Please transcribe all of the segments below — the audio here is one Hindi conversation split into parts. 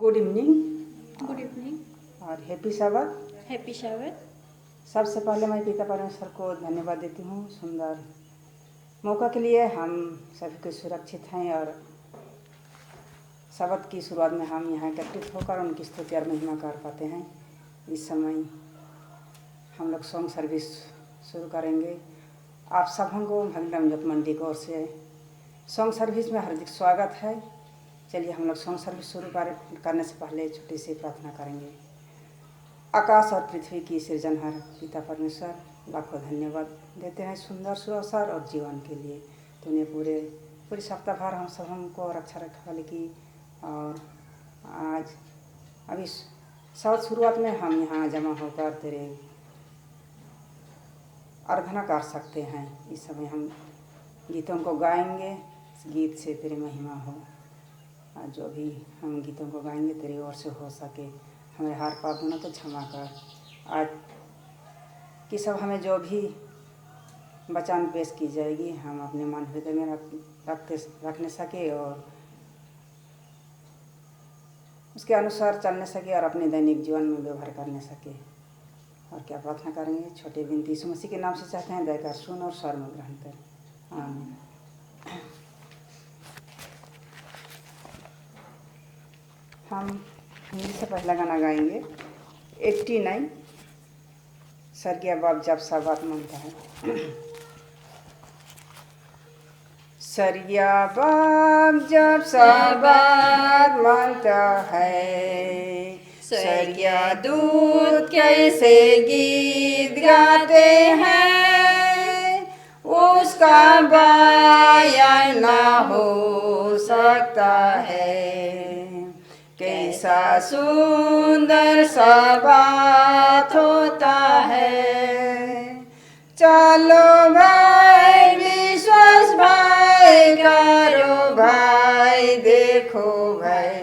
Good evening. गुड इवनिंग और हैप्पी साबत। हैप्पी साबत। सबसे पहले मैं पिता परमेश्वर को धन्यवाद देती हूँ सुंदर मौका के लिए। हम सभी को सुरक्षित हैं और साबत की शुरुआत में हम यहाँ एकत्रित होकर उनकी स्तुति और महिमा कर पाते हैं। इस समय हम लोग सॉन्ग सर्विस शुरू करेंगे। आप सबों को भगवान जप मंडी की ओर से सॉन्ग सर्विस में हार्दिक स्वागत है। चलिए हम लोग सॉन्ग सर्विस शुरू करने से पहले छोटी सी प्रार्थना करेंगे। आकाश और पृथ्वी की सृजनहार पिता परमेश्वर, लाखों धन्यवाद देते हैं सुंदर सुअवसर और जीवन के लिए। तूने पूरी सप्ताह भर हम सब हमको रक्षा रखवाली की और आज अभी सब शुरुआत में हम यहाँ जमा होकर तेरे आराधना कर सकते हैं। इस समय हम गीतों को गाएंगे, इस गीत से तेरी महिमा हो। आज जो भी हम गीतों को गाएंगे तेरी ओर से हो सके। हमें हर पाप गुनाह को क्षमा कर। आज की सब हमें जो भी वचन पेश की जाएगी हम अपने मन हृदय में रखने सके और उसके अनुसार चलने सके और अपने दैनिक जीवन में व्यवहार करने सके। और क्या प्रार्थना करेंगे? छोटे विनती यीशु मसीह के नाम से चाहते हैं, दया कर सुन और स्वर में ग्रहण कर। आमीन। हम हिंदी से पहला गाना गाएंगे 89 स्वर्गीय बाप जब साबात मानता है। स्वर्गीय बाप जब साबात मानता है, स्वर्गीय दूत कैसे गीत गाते हैं, उसका बयान ना हो सकता है। कैसा सुंदर सा बात होता है। चलो भाई विश्वास भाई करो भाई, देखो भाई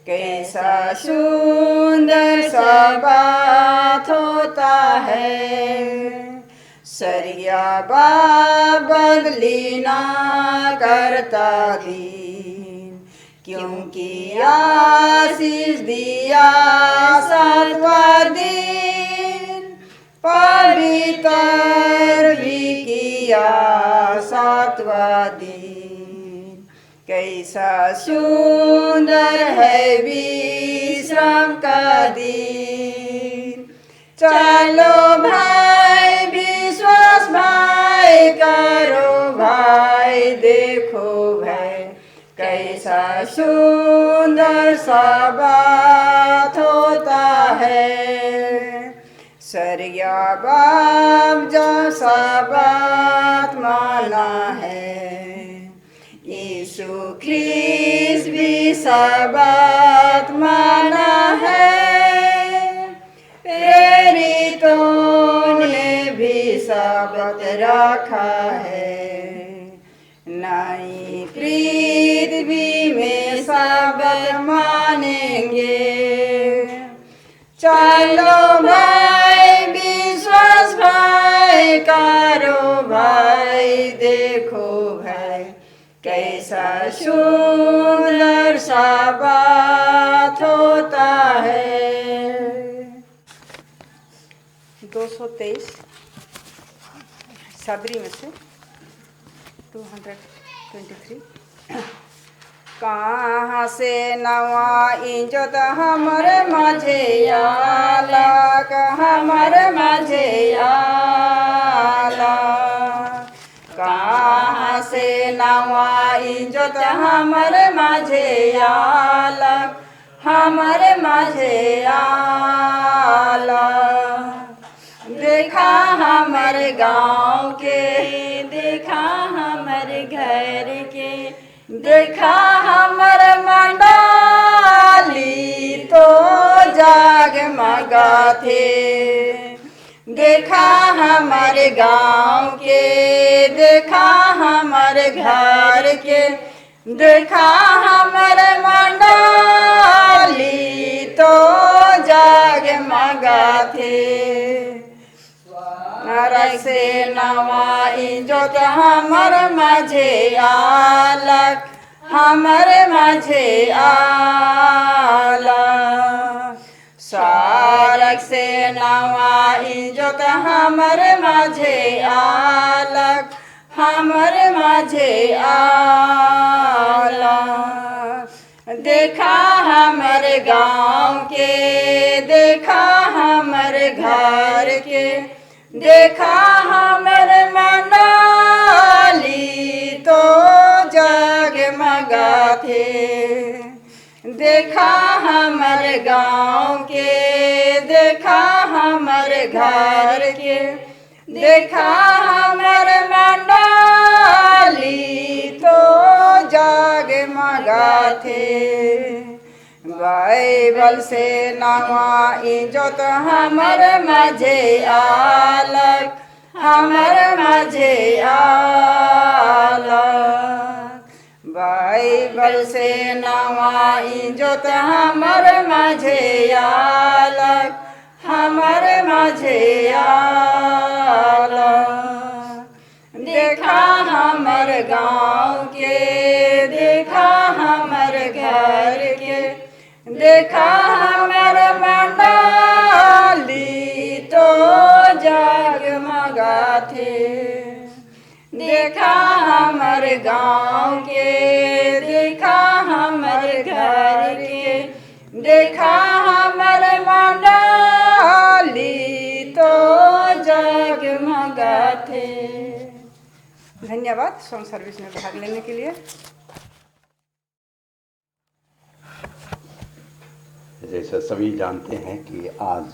कैसा सुंदर सा बात होता है। स्वर्गीय बाप बदली ना करता दिन, क्योंकि आशीष दिया सातवां दिन, पवित्र भी किया सातवां दिन। कैसा सुंदर है विश्राम का दिन। चलो भाई विश्वास भाई करो भाई, देखो भाई कैसा सुंदर सा बात होता है। स्वर्गीय बाप जो साबात माना है, यीशु ख्रीस्त भी साबात माना है। प्रेरितों ने भी साबात रखा है। नई पृथ्वी में साबात मानेंगे। चलो भाई विश्वास भाई करो भाई, देखो भाई कैसा सुंदर सा बात होता है। 223 सदरी में से 223। कहाँ से नवा इज्जत हमारे माझे आला, हमारे माझे आला। कहाँ से नवा इज्जत हमारे माझे आला, हमारे माझे आला। देखा हमारे गाँव के, देखा हमारे घर के, देखा हमर मंडाली तो जगमगा थे। देखा हमारे गाँव के, देखा हमारे घर के, देखा हमर मंडाली तो जगमगा थे। नरक से नवा इज्जत हमर माझे आलक, हमर माझे आलक। आलक से नवा इजोत हमर माझे आलक, हमर माझे आलक। देखा हमर गाँव के, देखा हमर घर के, देखा हमर मनाली तो जगमगाथे। देखा हमर गाँव के, देखा हमर घर के, देखा हमर मंडाली तो जगमगाथे। बाइबल से नवा इजोत हमर माझे आलक, हमर माझे आलक। बाइबल से नवा इजोत हमर माझे आलक, हमर माझे आलक। देखा हमर गाँव के, देखा हमर घर के, देखा हमर मंडाली तो जगमगाथे। देखा हमर गाँव के, देखा हमर घर के, देखा हमर मंडाली तो जगमगाथे। धन्यवाद सॉन्ग सर्विस में भाग लेने के लिए। जैसा सभी जानते हैं कि आज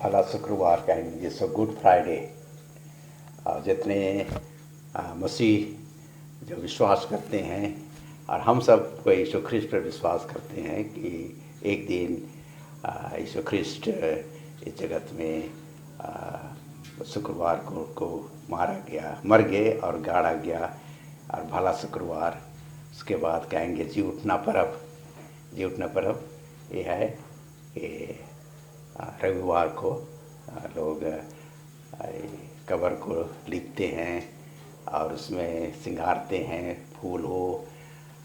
भला शुक्रवार कहेंगे, जिसको गुड फ्राइडे। और जितने मसीह जो विश्वास करते हैं और हम सब को यीशु ख्रिस्ट पर विश्वास करते हैं कि एक दिन यीशु ख्रिस्ट इस जगत में शुक्रवार को मारा गया, मर गए और गाड़ा गया, और भला शुक्रवार। उसके बाद कहेंगे जी उठना पर्व। जी उठना पर्व ये है कि रविवार को लोग कब्र को लिपते हैं और उसमें सिंगारते हैं, फूल हो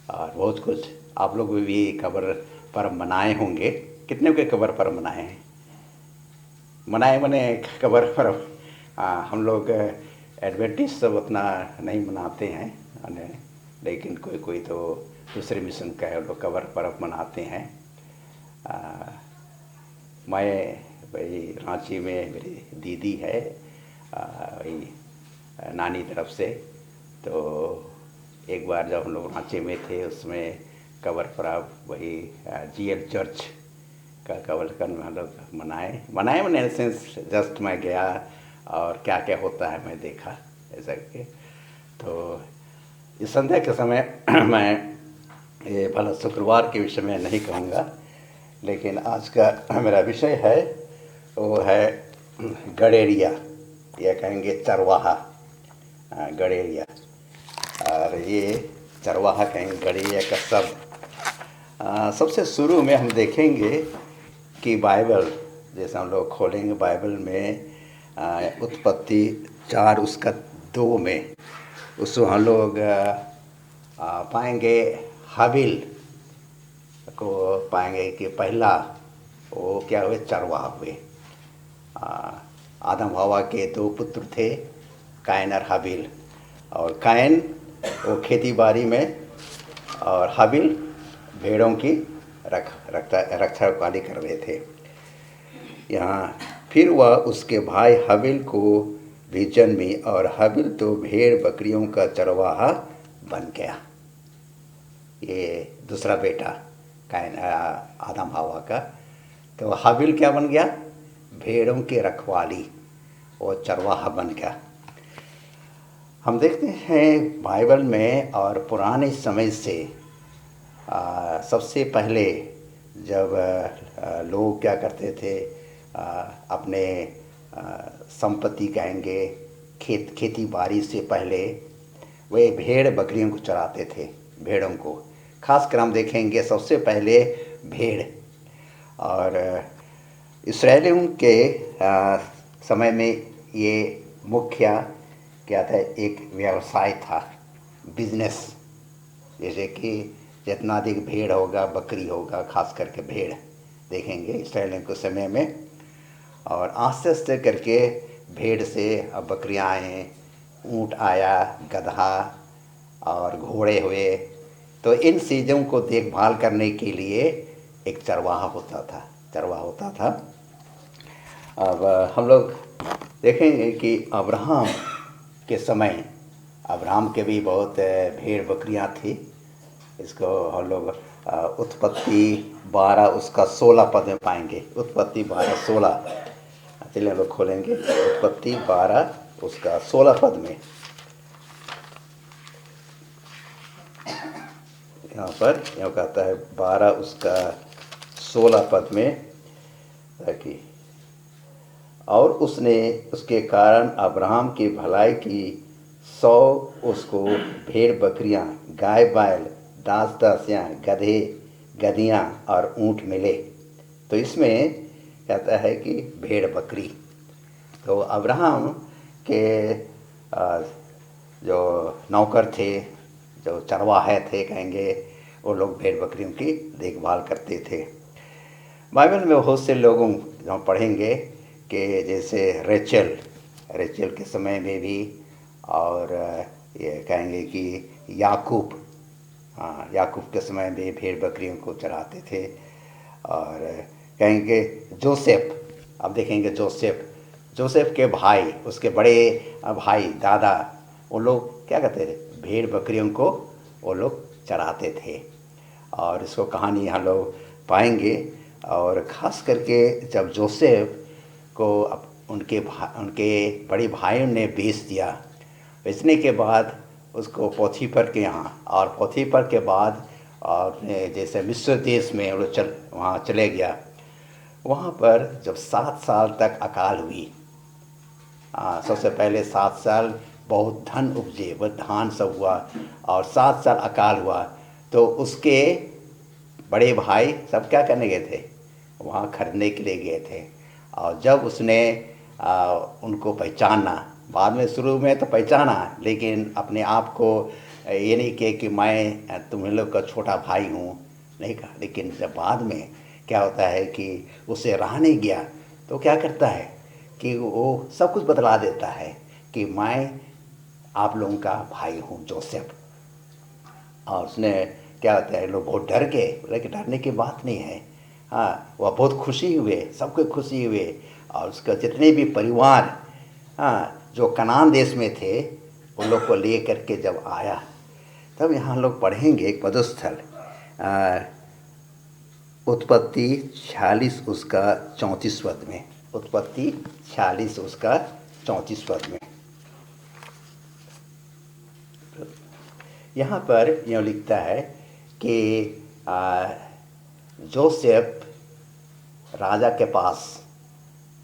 और बहुत कुछ। आप लोग भी कब्र पर्व मनाए होंगे। कितने के कब्र पर्व मनाए हैं? मनाए मने कब्र पर्व। हम लोग एडवेंटिस्ट सब उतना नहीं मनाते हैं, लेकिन कोई कोई तो दूसरे मिशन का है, लोग कब्र पर्व मनाते हैं। मैं भाई रांची में मेरी दीदी है, वही नानी तरफ से। तो एक बार जब हम लोग रांची में थे, उसमें कब्र पर्व वही GL चर्च का कब्र पर्व हम लोग मनाए मैंने सेंस जस्ट मैं गया और क्या क्या होता है मैं देखा ऐसा के। तो इस संध्या के समय मैं ये भला शुक्रवार के विषय में नहीं कहूँगा, लेकिन आज का मेरा विषय है वो है गडेरिया, या कहेंगे चरवाहा, गडेरिया। और ये चरवाहा कहेंगे गडेरिया का शब्द। सबसे शुरू में हम देखेंगे कि बाइबल, जैसे हम लोग खोलेंगे बाइबल में उत्पत्ति 4 उसका 2 में, उसको हम लोग पाएंगे हाबिल को पाएंगे कि पहला वो क्या हुए, चरवाहा हुए। आदम हवा के 2 पुत्र थे, कायन और हाबिल। और कायन वो खेती बाड़ी में और हाबिल भेड़ों की रखवाली कर रहे थे। यहाँ फिर वह उसके भाई हाबिल को भी जन्मी, और हाबिल तो भेड़ बकरियों का चरवाहा बन गया। ये दूसरा बेटा कायन आदम हवा का। तो हाबिल क्या बन गया? भेड़ों की रखवाली, वो चरवाहा बन गया। हम देखते हैं बाइबल में और पुराने समय से सबसे पहले जब लोग क्या करते थे, अपने संपत्ति कहेंगे खेती बाड़ी से पहले वे भेड़ बकरियों को चराते थे। भेड़ों को खासकर हम देखेंगे सबसे पहले भेड़। और इस्राएलियों के समय में ये मुख्य क्या था, एक व्यवसाय था, बिजनेस। जैसे कि जितना अधिक भेड़ होगा बकरी होगा, खास करके भेड़ देखेंगे इस्राएलियों के समय में, और आस्ते आस्ते करके भेड़ से अब बकरियां आए, ऊँट आया, गधा और घोड़े हुए। तो इन चीज़ों को देखभाल करने के लिए एक चरवाहा होता था। अब हम लोग देखेंगे कि अब्राहम के समय अब्राहम के भी बहुत भेड़ बकरियां थी। इसको हम लोग उत्पत्ति 12 उसका 16 पद में पाएंगे। उत्पत्ति 12:16, चलिए हम लोग खोलेंगे उत्पत्ति 12 उसका 16 पद में। यहाँ पर यहाँ कहता है 12 उसका 16 पद में कि और उसने उसके कारण अब्राहम की भलाई की 100 उसको भेड़ बकरियां, गाय बैल, दास दासियां, गधे गधियां और ऊँट मिले। तो इसमें कहता है कि भेड़ बकरी। तो अब्राहम के जो नौकर थे, जो चरवाहे थे कहेंगे, वो लोग भेड़ बकरियों की देखभाल करते थे। बाइबल में बहुत से लोगों हम पढ़ेंगे कि जैसे रेचल के समय में भी, और ये कहेंगे कि याकूब के समय में भेड़ बकरियों को चराते थे। और कहेंगे जोसेफ, अब देखेंगे जोसेफ के भाई, उसके बड़े भाई दादा, वो लोग क्या कहते थे, भेड़ बकरियों को वो लोग चराते थे। और इसको कहानी हम लोग पाएंगे। और ख़ास करके जब जोसेफ को उनके बड़े भाइयों ने बेच दिया, बेचने के बाद उसको पोतीफर के यहाँ, और पोतीफर के बाद और जैसे मिस्र देश में वो वहाँ चले गया। वहाँ पर जब 7 साल तक अकाल हुई, सबसे पहले 7 साल बहुत धन उपजे, वह धान सब हुआ, और 7 साल अकाल हुआ। तो उसके बड़े भाई सब क्या करने गए थे, वहाँ खरीदने के लिए गए थे। और जब उसने उनको पहचाना, बाद में शुरू में तो पहचाना, लेकिन अपने आप को ये नहीं किया कि मैं तुम लोग का छोटा भाई हूँ, नहीं कहा। लेकिन जब बाद में क्या होता है कि उसे रहा नहीं गया, तो क्या करता है कि वो सब कुछ बतला देता है कि मैं आप लोगों का भाई हूँ, जोसेफ। और उसने क्या होता है, लोग बहुत डर गए, बोले कि डरने की बात नहीं है। हाँ, वह बहुत खुशी हुए, सबको खुशी हुए। और उसका जितने भी परिवार जो कनान देश में थे, उन लोग को ले करके जब आया, तब यहाँ लोग पढ़ेंगे एक पदस्थल उत्पत्ति 46 उसका 34 पद में। उत्पत्ति 46 उसका 34 पद में यहाँ पर यह लिखता है कि जोसेफ राजा के पास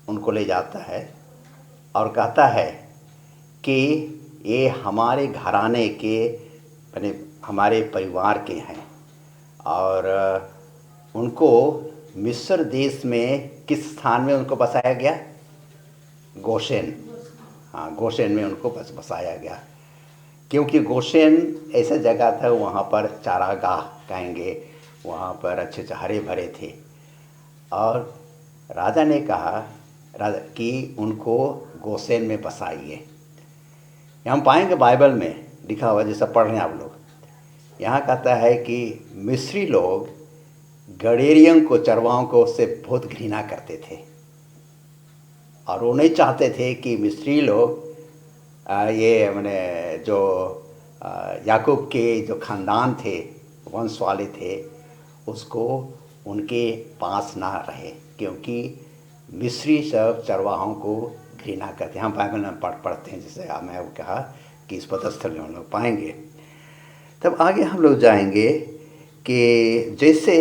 उनको ले जाता है और कहता है कि ये हमारे घराने के, यानी हमारे परिवार के हैं। और उनको मिस्र देश में किस स्थान में उनको बसाया गया, गोशेन। हाँ, गोशेन में उनको बसाया गया, क्योंकि गोशेन ऐसा जगह था, वहाँ पर चारागाह कहेंगे, वहाँ पर अच्छे हरे भरे थे। और राजा ने कहा कि उनको गोशेन में बसाइए। हम पाएंगे बाइबल में लिखा हुआ, जैसा पढ़ रहे हैं आप लोग, यहाँ कहता है कि मिस्री लोग गडेरियों को, चरवाहों को उससे बहुत घृणा करते थे, और वो नहीं चाहते थे कि मिस्री लोग ये मैंने जो याकूब के जो ख़ानदान थे, वंश वाले थे, उसको उनके पास ना रहे, क्योंकि मिस्री सब चरवाहों को घृणा करते हैं। हम बाइबल में पढ़ते हैं, जैसे मैं वो कहा कि इस पदस्थल में हम लोग पाएंगे। तब आगे हम लोग जाएंगे कि जैसे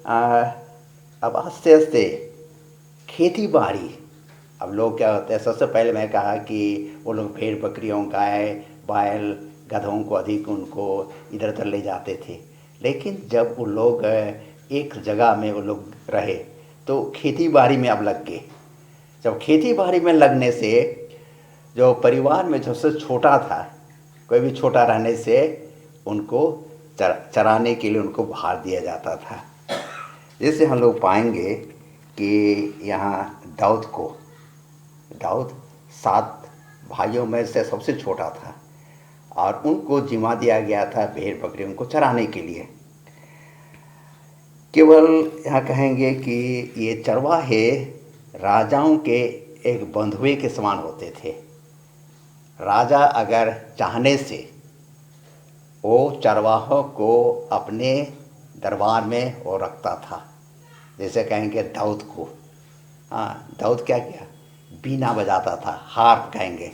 अब आस्ते आस्ते खेती बाड़ी, अब लोग क्या होते हैं, सबसे पहले मैं कहा कि वो लोग भेड़ बकरियों, गाय बैल, गधों को अधिक उनको इधर उधर ले जाते थे। लेकिन जब वो लोग एक जगह में वो लोग रहे, तो खेती बाड़ी में अब लग गए। जब खेती बाड़ी में लगने से जो परिवार में जो सबसे छोटा था, कोई भी छोटा रहने से उनको चराने के लिए उनको बाहर दिया जाता था। जैसे हम लोग पाएंगे कि यहाँ दाऊद को दाऊद 7 भाइयों में से सबसे छोटा था और उनको जिम्मा दिया गया था भेड़ बकरियों को चराने के लिए। केवल यहाँ कहेंगे कि ये चरवाहे राजाओं के एक बंधुए के समान होते थे। राजा अगर चाहने से वो चरवाहों को अपने दरबार में वो रखता था। जैसे कहेंगे दाऊद को, हाँ, दाऊद क्या किया, बीना बजाता था, हार्प कहेंगे।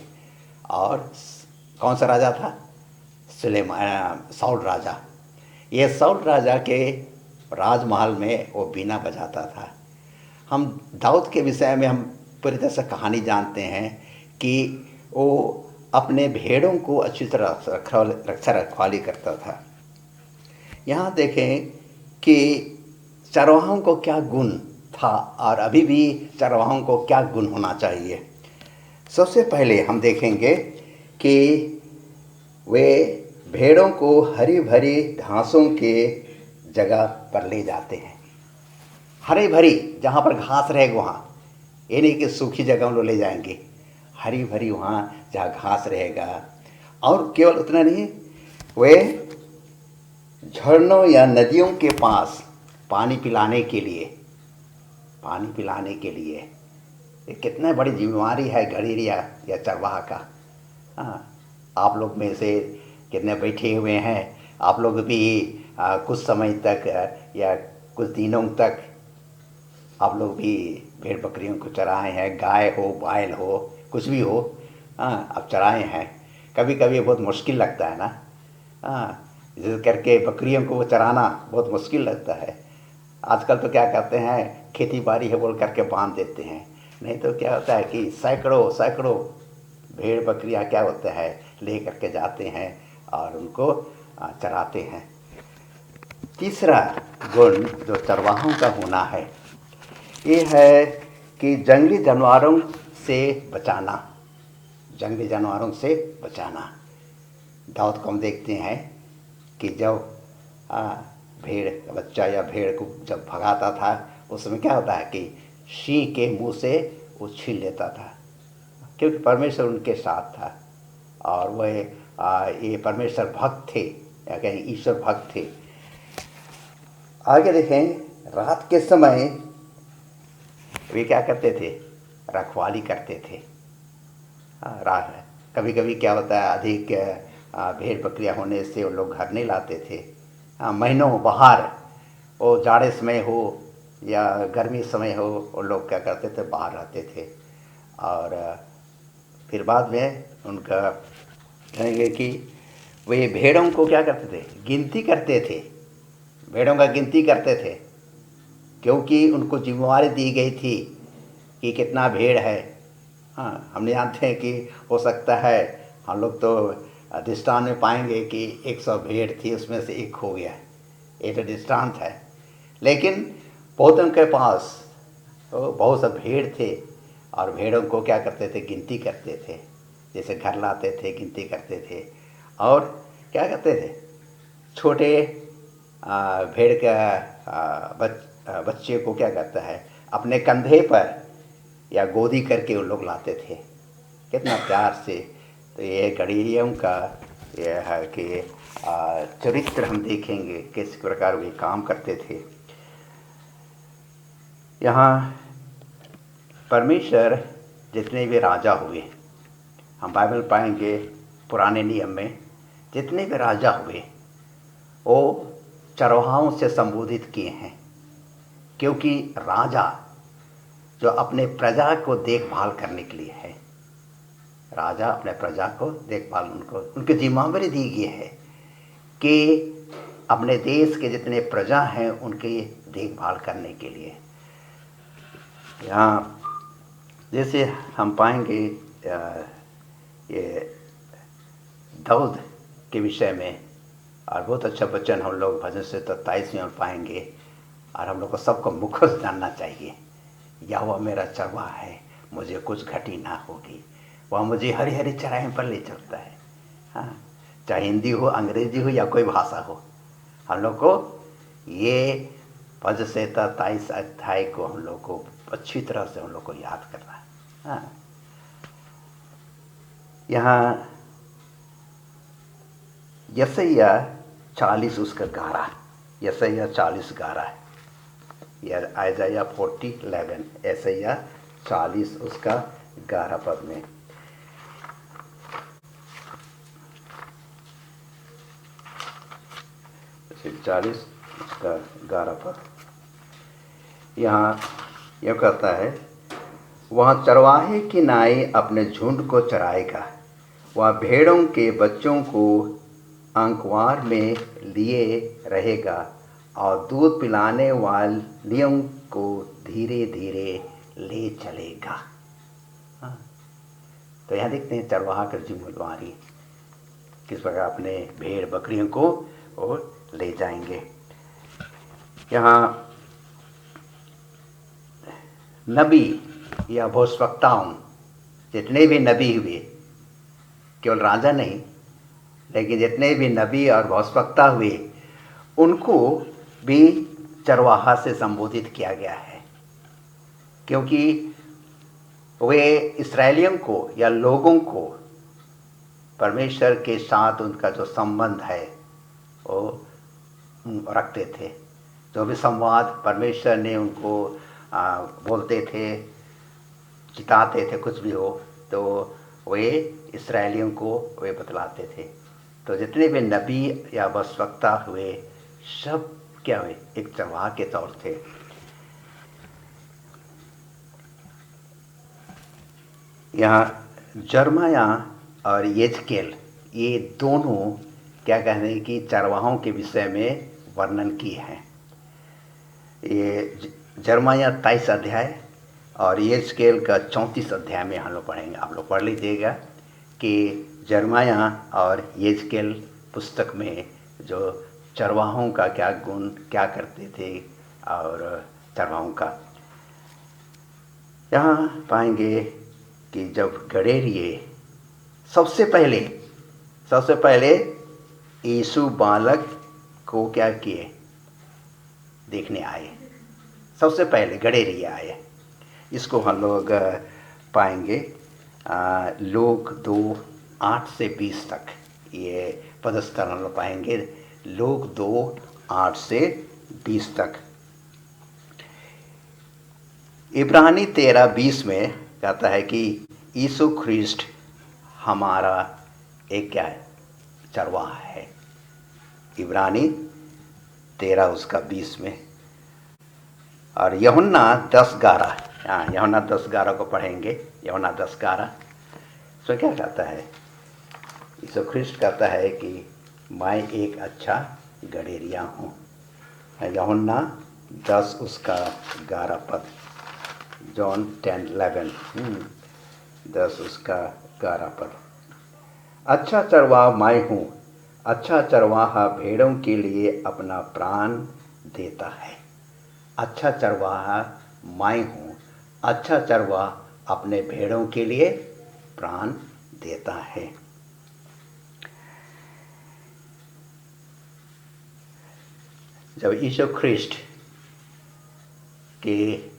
और कौन सा राजा था, साउल राजा। ये साउल राजा के राजमहल में वो बीना बजाता था। हम दाऊद के विषय में हम पूरी तरह से कहानी जानते हैं कि वो अपने भेड़ों को अच्छी तरह रक्षा रखवाली करता था। यहाँ देखें कि चरवाहों को क्या गुण था और अभी भी चरवाहों को क्या गुण होना चाहिए। सबसे पहले हम देखेंगे कि वे भेड़ों को हरी भरी घासों के जगह पर ले जाते हैं। हरी भरी जहाँ पर घास रहेगा वहाँ, ये नहीं कि सूखी जगह हम लोग ले जाएंगे, हरी भरी वहाँ जहाँ घास रहेगा। और केवल उतना नहीं, वे झरनों या नदियों के पास पानी पिलाने के लिए ये कितने बड़ी जिम्मेवारी है गड़ेरिया या चरवाहा का। हाँ, आप लोग में से कितने बैठे हुए हैं, आप लोग भी कुछ समय तक या कुछ दिनों तक आप लोग भी भेड़ बकरियों को चराए हैं, गाय हो, बैल हो, कुछ भी हो, हाँ, आप चराए हैं। कभी कभी बहुत मुश्किल लगता है ना, हाँ, जिस करके बकरियों को चराना बहुत मुश्किल लगता है। आजकल तो क्या करते हैं, खेती बाड़ी है बोल करके बांध देते हैं, नहीं तो क्या होता है कि सैकड़ों भेड़ बकरियां क्या होता है ले करके जाते हैं और उनको चराते हैं। तीसरा गुण जो चरवाहों का होना है ये है कि जंगली जानवरों से बचाना। दाऊद को हम देखते हैं कि जब भेड़ बच्चा या भेड़ को जब भगाता था उस समय क्या होता है कि सिंह के मुंह से वो छीन लेता था, क्योंकि परमेश्वर उनके साथ था और वह ये परमेश्वर भक्त थे या कहीं ईश्वर भक्त थे। आगे देखें, रात के समय वे क्या करते थे, रखवाली करते थे। रात कभी कभी क्या होता है, अधिक भेड़ बकरियां होने से वो लोग घर नहीं लाते थे। महीनों बाहर, वो जाड़े समय हो या गर्मी समय हो, वो लोग क्या करते थे, बाहर रहते थे। और फिर बाद में उनका कहेंगे कि वे भेड़ों को क्या करते थे, गिनती करते थे, भेड़ों का गिनती करते थे, क्योंकि उनको जिम्मेवारी दी गई थी कि कितना भेड़ है। हाँ, हमने जानते हैं कि हो सकता है हम लोग तो दृष्टांत में पाएंगे कि 100 भेड़ थी, उसमें से एक खो गया, ये तो दृष्टांत है। लेकिन बहुतों के पास तो बहुत सा भेड़ थे और भेड़ों को क्या करते थे, गिनती करते थे, जैसे घर लाते थे, गिनती करते थे। और क्या करते थे, छोटे भेड़ का बच्चे को क्या करता है, अपने कंधे पर या गोदी करके वो लोग लाते थे, कितना प्यार से। तो ये गड़ेरियों का यह है कि चरित्र हम देखेंगे किस प्रकार वे काम करते थे। यहाँ परमेश्वर जितने भी राजा हुए, हम बाइबल पाएंगे पुराने नियम में जितने भी राजा हुए वो चरवाहों से संबोधित किए हैं, क्योंकि राजा जो अपने प्रजा को देखभाल करने के लिए है, राजा अपने प्रजा को देखभाल, उनकी जिम्मेदारी दी गई है कि अपने देश के जितने प्रजा हैं उनकी देखभाल करने के लिए। यहाँ जैसे हम पाएंगे ये दाऊद के विषय में, और बहुत अच्छा वचन हम लोग भजन 27 में पाएंगे, और हम लोग को सबको मुख्य जानना चाहिए, यहोवा मेरा चरवाहा है, मुझे कुछ घटी ना होगी, वह मुझे हरी हरी चराइयों पर ले चलता है। हाँ, चाहे हिंदी हो, अंग्रेजी हो या कोई भाषा हो, हम लोग को ये भजन 27 अध्याय को हम लोग को अच्छी तरह से हम लोग को याद करना है। हाँ, यहाँ यसैया 40 उसका 11, यसैया 40:11, यह आइज़ाया 40:11, यसैया 40 उसका 11 पद में। सिर्फ 40 उसका 11 पद यहाँ यह कहता है, वहाँ चरवाहे की नाई अपने झुंड को चराएगा, वह भेड़ों के बच्चों को अंकवार में लिए रहेगा और दूध पिलाने वालियों को धीरे धीरे ले चलेगा। हाँ, तो यहाँ देखते हैं चरवाहा की जिम्मेदारी किस प्रकार अपने भेड़ बकरियों को और ले जाएंगे। यहाँ नबी या भविष्यवक्ताओं, जितने भी नबी हुए, केवल राजा नहीं लेकिन जितने भी नबी और भविष्यवक्ता हुए, उनको भी चरवाहा से संबोधित किया गया है, क्योंकि वे इस्राएलियों को या लोगों को परमेश्वर के साथ उनका जो संबंध है वो रखते थे। जो भी संवाद परमेश्वर ने उनको बोलते थे, चिताते थे, कुछ भी हो, तो वे इस्राएलियों को वे बतलाते थे। तो जितने भी नबी या भविष्यवक्ता हुए, सब क्या हुए, एक चरवाहा के तौर थे। यहाँ जर्माया और यजकेल, ये दोनों क्या कहते हैं कि चरवाहों के विषय में वर्णन किए हैं। ये जर्माया 23 अध्याय और यजकेल का 34 अध्याय में हम लोग पढ़ेंगे। आप लोग पढ़ लीजिएगा कि जर्माया और यजकेल पुस्तक में जो चरवाहों का क्या गुण क्या करते थे और चरवाहों का यहाँ पाएंगे कि जब गडेरिए सबसे पहले यीशु बालक को क्या किए, देखने आए। सबसे पहले गडेरिए आए। इसको हम लोग पाएंगे लोक 2:8-20 तक, ये पदस्थल हम लोग पाएंगे लोक 2:8-20 तक। इब्रानी 13:20 में कहता है कि यीशु ख्रिस्ट हमारा एक क्या है, चरवाहा है। इब्रानी 13:20 में। और यूहन्ना 10:11, यूहन्ना 10:11 को पढ़ेंगे। यूहन्ना 10:11 सो क्या कहता है, यीशु ख्रिस्ट कहता है कि मैं एक अच्छा गडेरिया हूँ। यूहन्ना 10:11 पद, जॉन 10:11, 10:11 पद। अच्छा चरवाहा मैं हूँ, अच्छा चरवाहा भेड़ों के लिए अपना प्राण देता है। अच्छा चरवाहा मैं हूँ, अच्छा चरवाहा अपने भेड़ों के लिए प्राण देता है। जब यीशु ख्रिस्ट के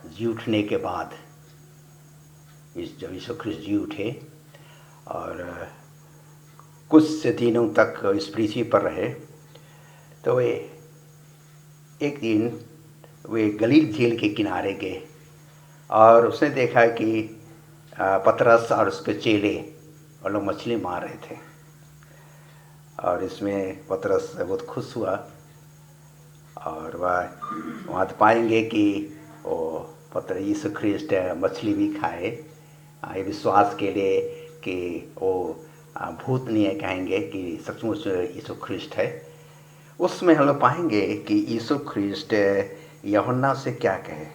जी उठने के बाद, जब यीशु ख्रिस्ट जी उठे और कुछ दिनों तक इस पृथ्वी पर रहे, तो वे एक दिन वे गलील झील के किनारे गए और उसने देखा कि पतरस और उसके चेले और लोग मछली मार रहे थे। और इसमें पतरस बहुत खुश हुआ और वहाँ तो पाएंगे कि वो पतरस यीशु ख्रिस्ट मछली भी खाए, ये विश्वास के लिए कि वो भूत नहीं है, कहेंगे कि सचमुच यीशु ख्रिस्ट है। उसमें हम लोग पाएंगे कि यीशु ख्रिस्ट यूहन्ना से क्या कहे।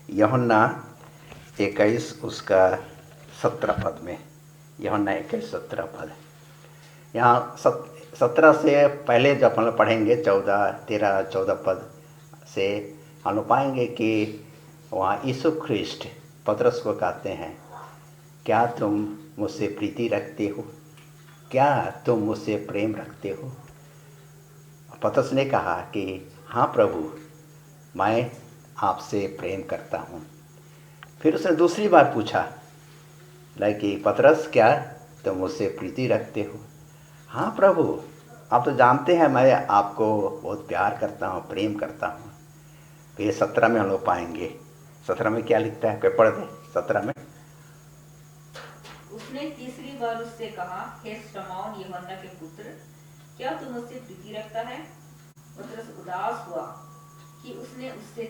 यूहन्ना 21:17 पद में, यूहन्ना 21:17 पद। यहाँ 17 से पहले जब हम लोग पढ़ेंगे 13-14 पद से हम लोग पाएंगे कि वहाँ यीशु ख्रिस्ट पतरस को कहते हैं, क्या तुम मुझसे प्रीति रखते हो, क्या तुम मुझसे प्रेम रखते हो। पतरस ने कहा कि हाँ प्रभु, मैं आपसे प्रेम करता हूँ। फिर उसने दूसरी बार पूछा कि पतरस, क्या तुम मुझसे प्रीति रखते हो? हाँ प्रभु, आप तो जानते हैं मैं आपको बहुत प्यार करता हूँ, प्रेम करता हूँ। फिर 17 में हम लोग पाएंगे। 17 में क्या लिखता है? पे पढ़ दे 17 में। उसने तीसरी बार उससे कहा, हे शमौन यूहन्ना के पुत्र, क्या तू मुझसे प्रीति रखता है? पतरस उदास हुआ कि उसने उससे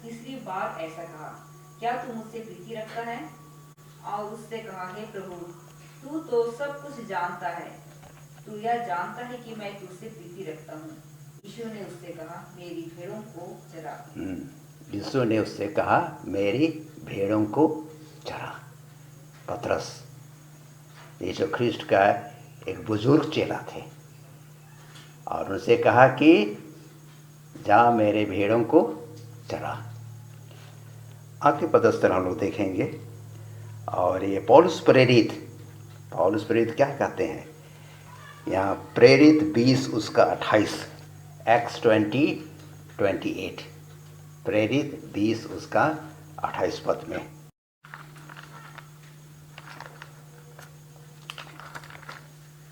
तीसरी बार ऐसा कहा, क्या तू मुझसे प्रीति रखता है? और उससे कहा, हे प्रभु, तू तो सब कुछ जानता है, तू यह जानता है कि मैं तुझसे प्रीति रखता हूँ। यीशु ने उससे कहा, मेरी भेड़ों को चरा। यीशु ने उससे कहा, मेरी भेड़ों को चरा। पतरस यीशु ख्रिस्ट का एक बुजुर्ग चेला थे और उनसे कहा कि जा मेरे भेड़ों को चरा। आखिरी पदस्तर हम लोग देखेंगे। और ये पौलुस प्रेरित क्या कहते हैं? यहाँ प्रेरित 20 उसका 28, एक्स 20:28, प्रेरित 20 उसका 28 पद में।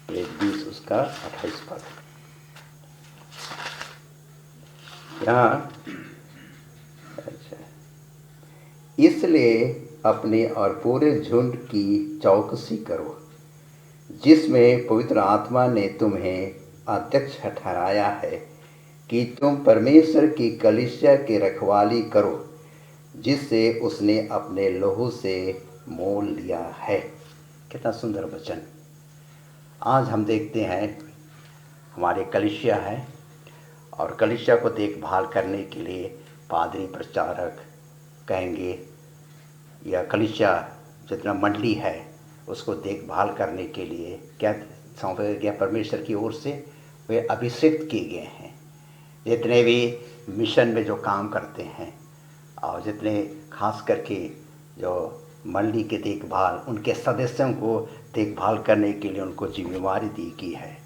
प्रेरित 20 उसका 28 पद। यहाँ अच्छा, इसलिए अपने और पूरे झुंड की चौकसी करो, जिसमें पवित्र आत्मा ने तुम्हें अध्यक्ष ठहराया है, कि तुम परमेश्वर की कलीसिया की रखवाली करो, जिससे उसने अपने लहू से मोल लिया है। कितना सुंदर वचन। आज हम देखते हैं हमारे कलीसिया है और कलीसिया को देखभाल करने के लिए पादरी, प्रचारक कहेंगे, या कलीसिया जितना मंडली है उसको देखभाल करने के लिए क्या सौंपा गया परमेश्वर की ओर से? वे अभिषिक्त किए गए हैं। जितने भी मिशन में जो काम करते हैं और जितने खास करके जो मंडली की देखभाल, उनके सदस्यों को देखभाल करने के लिए उनको जिम्मेवारी दी गई है।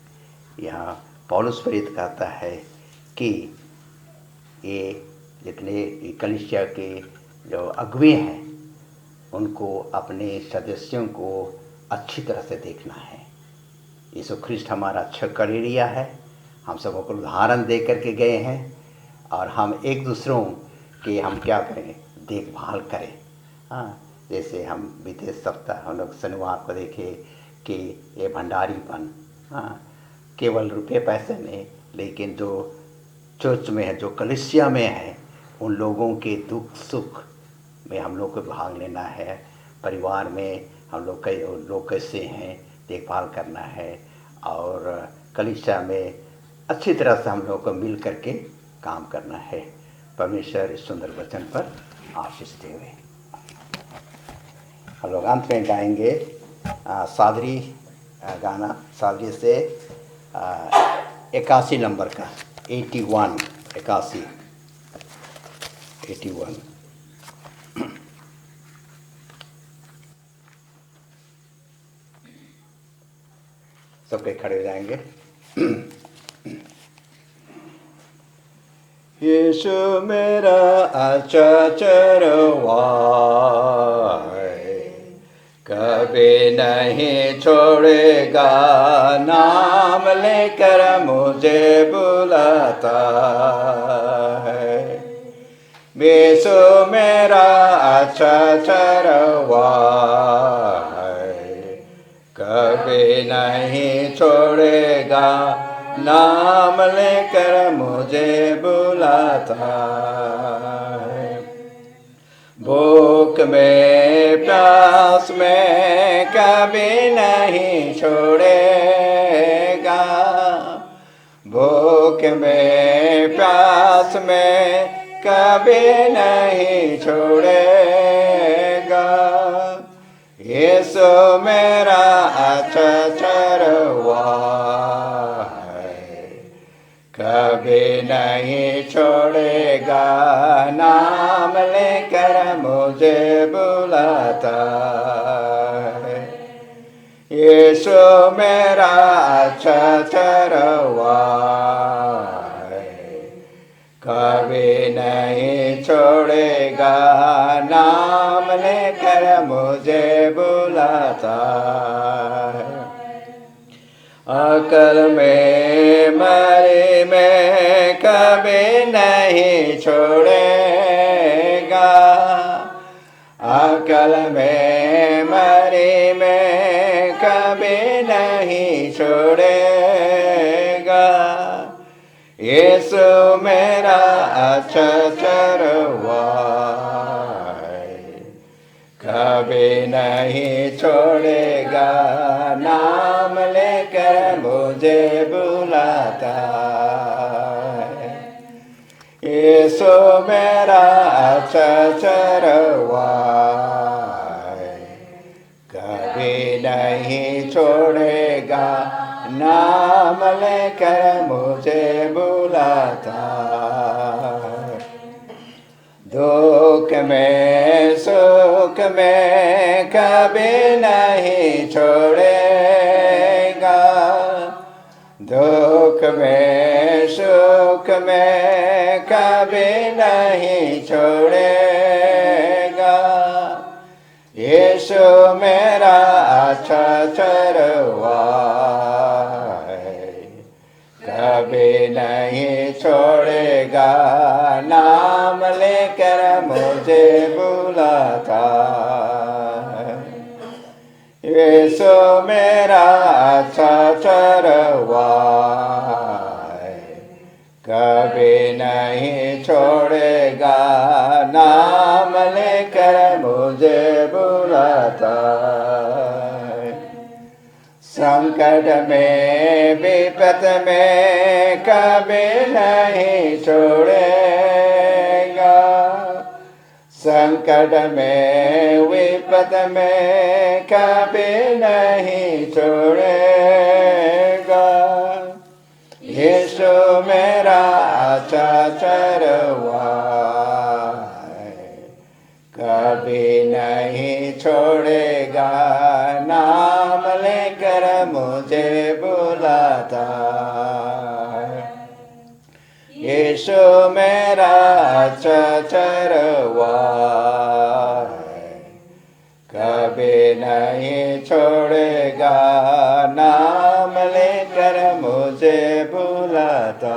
यहाँ पौलुस प्रेरित कहता है कि ये जितने कलीसिया के जो अगुवे हैं उनको अपने सदस्यों को अच्छी तरह से देखना है। यीशु ख्रिस्ट हमारा अच्छा कलीसिया है, हम सबको उदाहरण दे करके गए हैं और हम एक दूसरों के हम क्या करें? देखभाल करें। हाँ, जैसे हम बीते सप्ताह हम लोग शनिवार को देखे कि ये भंडारीपन, हाँ, केवल रुपये पैसे नहीं, लेकिन जो चर्च में है, जो कलीसिया में है, उन लोगों के दुख सुख में हम लोग को भाग लेना है। परिवार में हम लोग कई लोग कैसे हैं देखभाल करना है और कलीसिया में अच्छी तरह से हम लोग को मिल करके काम करना है। परमेश्वर इस सुंदर वचन पर आशीष देवे। हम लोग अंत में गाएंगे सादरी गाना, सादरी से 81 नंबर का, 81 सबके खड़े हो जाएंगे। यीशु मेरा अच्छा चरवाहे, कभी नहीं छोड़ेगा, नाम लेकर मुझे बुलाता है। यीशु मेरा अच्छा चरवाहे, कभी नहीं छोड़ेगा, नाम लेकर मुझे बुलाता है। भूख में प्यास में कभी नहीं छोड़ेगा, भूख में प्यास में कभी नहीं छोड़ेगा। यीशु मेरा अच्छा चरवाहे, कभी नहीं छोड़ेगा, नाम लेकर मुझे बुलाता है। यीशु मेरा अच्छा चरवाहे, कभी नहीं छोड़ेगा, नाम लेकर मुझे बुलाता है। अकल में मरे में कभी नहीं छोड़ेगा, अकल में मरे में कभी नहीं छोड़ेगा। यीशु मेरा अच्छा चरवाहा कभी नहीं छोड़ेगा, नाम लेकर मुझे बुलाता है। यीशु मेरा अच्छा चरवाहा कभी नहीं छोड़ेगा, नाम लेकर मुझे बुलाता है। दुख में सुख में कभी नहीं छोड़ेगा, दुख में सुख में कभी नहीं छोड़ेगा। यीशु मेरा अच्छा चरवाहा कभी नहीं छोड़ेगा, नाम लेकर मुझे बुलाता है। यीशु मेरा अच्छा चरवाहा कभी नहीं छोड़ेगा, नाम लेकर मुझे बुलाता है। संकट में विपत में कभी नहीं छोड़ेगा, संकट में विपत में कभी नहीं छोड़ेगा। यीशु मेरा अच्छा चरवाहा कभी नहीं छोड़ेगा, नाम लेकर मुझे बुलाता है। यीशु मेरा अच्छा चरवाहा कभी नहीं छोड़ेगा, नाम लेकर मुझे बुलाता।